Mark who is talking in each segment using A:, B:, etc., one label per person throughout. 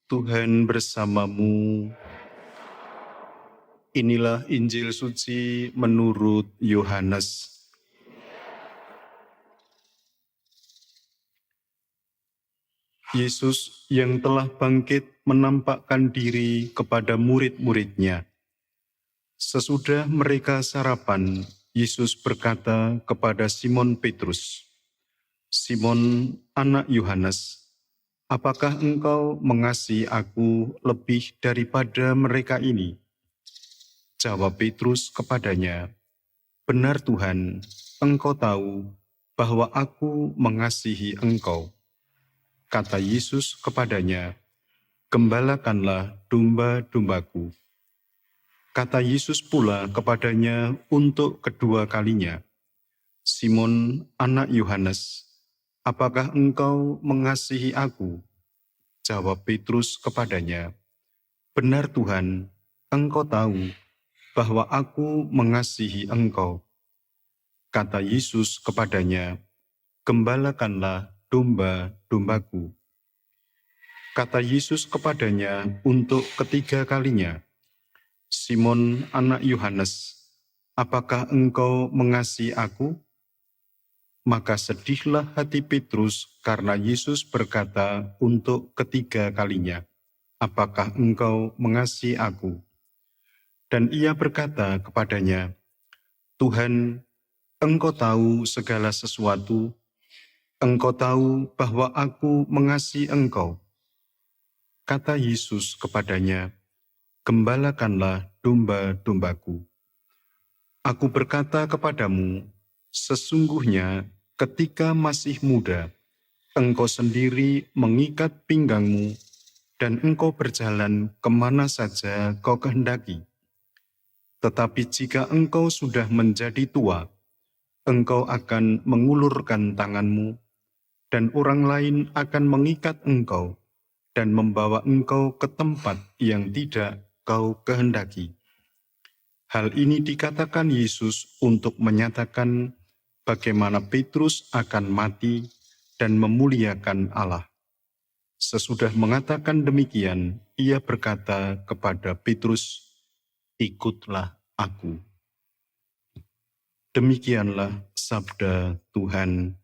A: Tuhan bersamamu. Inilah Injil suci menurut Yohanes. Yesus yang telah bangkit menampakkan diri kepada murid-muridnya. Sesudah mereka sarapan, Yesus berkata kepada Simon Petrus, "Simon, anak Yohanes, apakah engkau mengasihi aku lebih daripada mereka ini?" Jawab Petrus kepadanya, "Benar Tuhan, Engkau tahu bahwa aku mengasihi Engkau." Kata Yesus kepadanya, "Gembalakanlah domba-dombaku." Kata Yesus pula kepadanya untuk kedua kalinya, "Simon, anak Yohanes, apakah engkau mengasihi aku?" Jawab Petrus kepadanya, "Benar Tuhan, Engkau tahu bahwa aku mengasihi Engkau." Kata Yesus kepadanya, "Gembalakanlah domba-dombaku." Kata Yesus kepadanya untuk ketiga kalinya, "Simon, anak Yohanes, apakah engkau mengasihi aku?" Maka sedihlah hati Petrus karena Yesus berkata untuk ketiga kalinya, "Apakah engkau mengasihi aku?" Dan ia berkata kepadanya, "Tuhan, Engkau tahu segala sesuatu. Engkau tahu bahwa aku mengasihi Engkau." Kata Yesus kepadanya, "Gembalakanlah domba-dombaku. Aku berkata kepadamu, sesungguhnya ketika masih muda, engkau sendiri mengikat pinggangmu, dan engkau berjalan kemana saja kau kehendaki. Tetapi jika engkau sudah menjadi tua, engkau akan mengulurkan tanganmu, dan orang lain akan mengikat engkau dan membawa engkau ke tempat yang tidak kau kehendaki." Hal ini dikatakan Yesus untuk menyatakan bagaimana Petrus akan mati dan memuliakan Allah. Sesudah mengatakan demikian, ia berkata kepada Petrus, "Ikutlah aku." Demikianlah sabda Tuhan.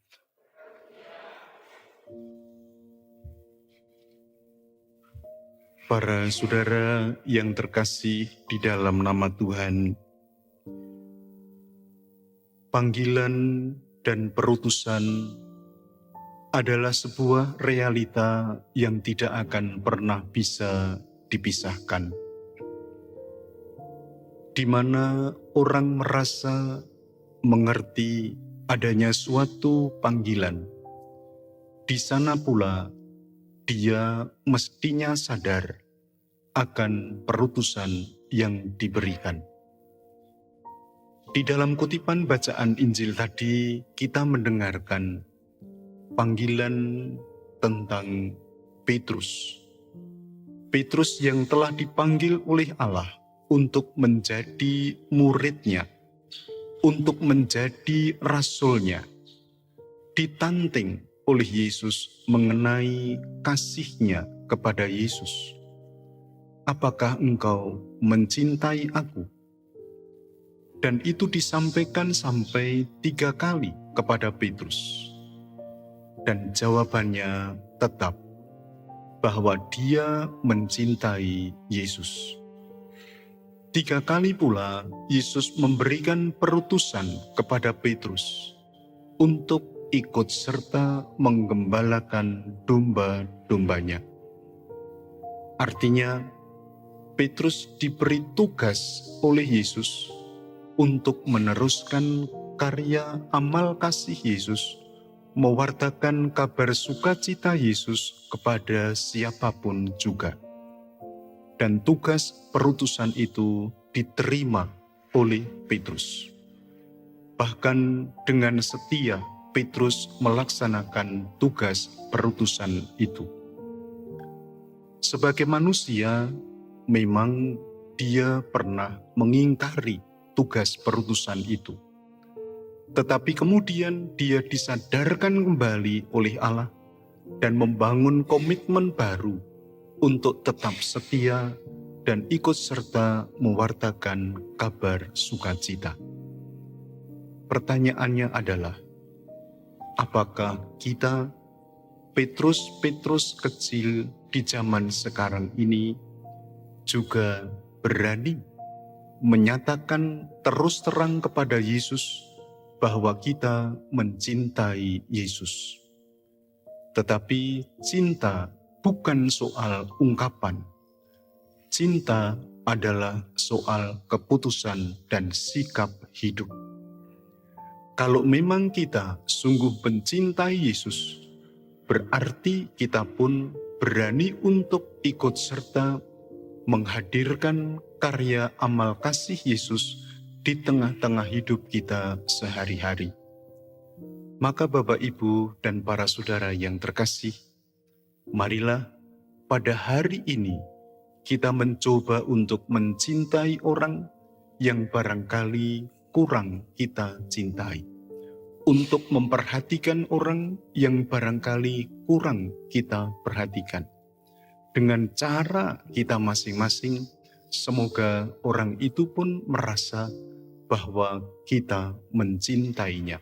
A: Para saudara yang terkasih di dalam nama Tuhan, panggilan dan perutusan adalah sebuah realita yang tidak akan pernah bisa dipisahkan, di mana orang merasa mengerti adanya suatu panggilan. Di sana pula dia mestinya sadar akan perutusan yang diberikan. Di dalam kutipan bacaan Injil tadi, kita mendengarkan panggilan tentang Petrus. Petrus yang telah dipanggil oleh Allah untuk menjadi muridnya, untuk menjadi rasulnya, ditanting oleh Yesus mengenai kasihnya kepada Yesus. "Apakah engkau mencintai aku?" Dan itu disampaikan sampai 3 kali kepada Petrus. Dan jawabannya tetap bahwa dia mencintai Yesus. 3 kali pula Yesus memberikan perutusan kepada Petrus untuk ikut serta menggembalakan domba-dombanya. Artinya, Petrus diberi tugas oleh Yesus untuk meneruskan karya amal kasih Yesus, mewartakan kabar sukacita Yesus kepada siapapun juga. Dan tugas perutusan itu diterima oleh Petrus. Bahkan dengan setia, Petrus melaksanakan tugas perutusan itu. Sebagai manusia, memang dia pernah mengingkari tugas perutusan itu. Tetapi kemudian dia disadarkan kembali oleh Allah dan membangun komitmen baru untuk tetap setia dan ikut serta mewartakan kabar sukacita. Pertanyaannya adalah, apakah kita, Petrus-Petrus kecil di zaman sekarang ini, juga berani menyatakan terus terang kepada Yesus bahwa kita mencintai Yesus? Tetapi cinta bukan soal ungkapan. Cinta adalah soal keputusan dan sikap hidup. Kalau memang kita sungguh mencintai Yesus, berarti kita pun berani untuk ikut serta menghadirkan karya amal kasih Yesus di tengah-tengah hidup kita sehari-hari. Maka Bapak, Ibu, dan para saudara yang terkasih, marilah pada hari ini kita mencoba untuk mencintai orang yang barangkali kurang kita cintai, untuk memperhatikan orang yang barangkali kurang kita perhatikan. Dengan cara kita masing-masing, semoga orang itu pun merasa bahwa kita mencintainya.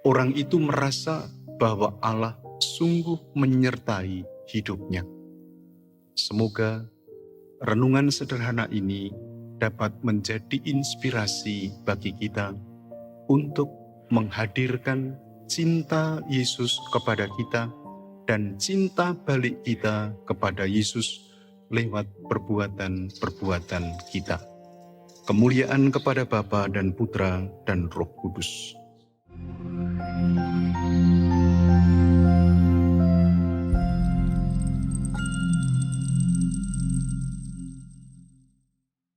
A: Orang itu merasa bahwa Allah sungguh menyertai hidupnya. Semoga renungan sederhana ini dapat menjadi inspirasi bagi kita untuk menghadirkan cinta Yesus kepada kita dan cinta balik kita kepada Yesus lewat perbuatan-perbuatan kita. Kemuliaan kepada Bapa dan Putra dan Roh Kudus.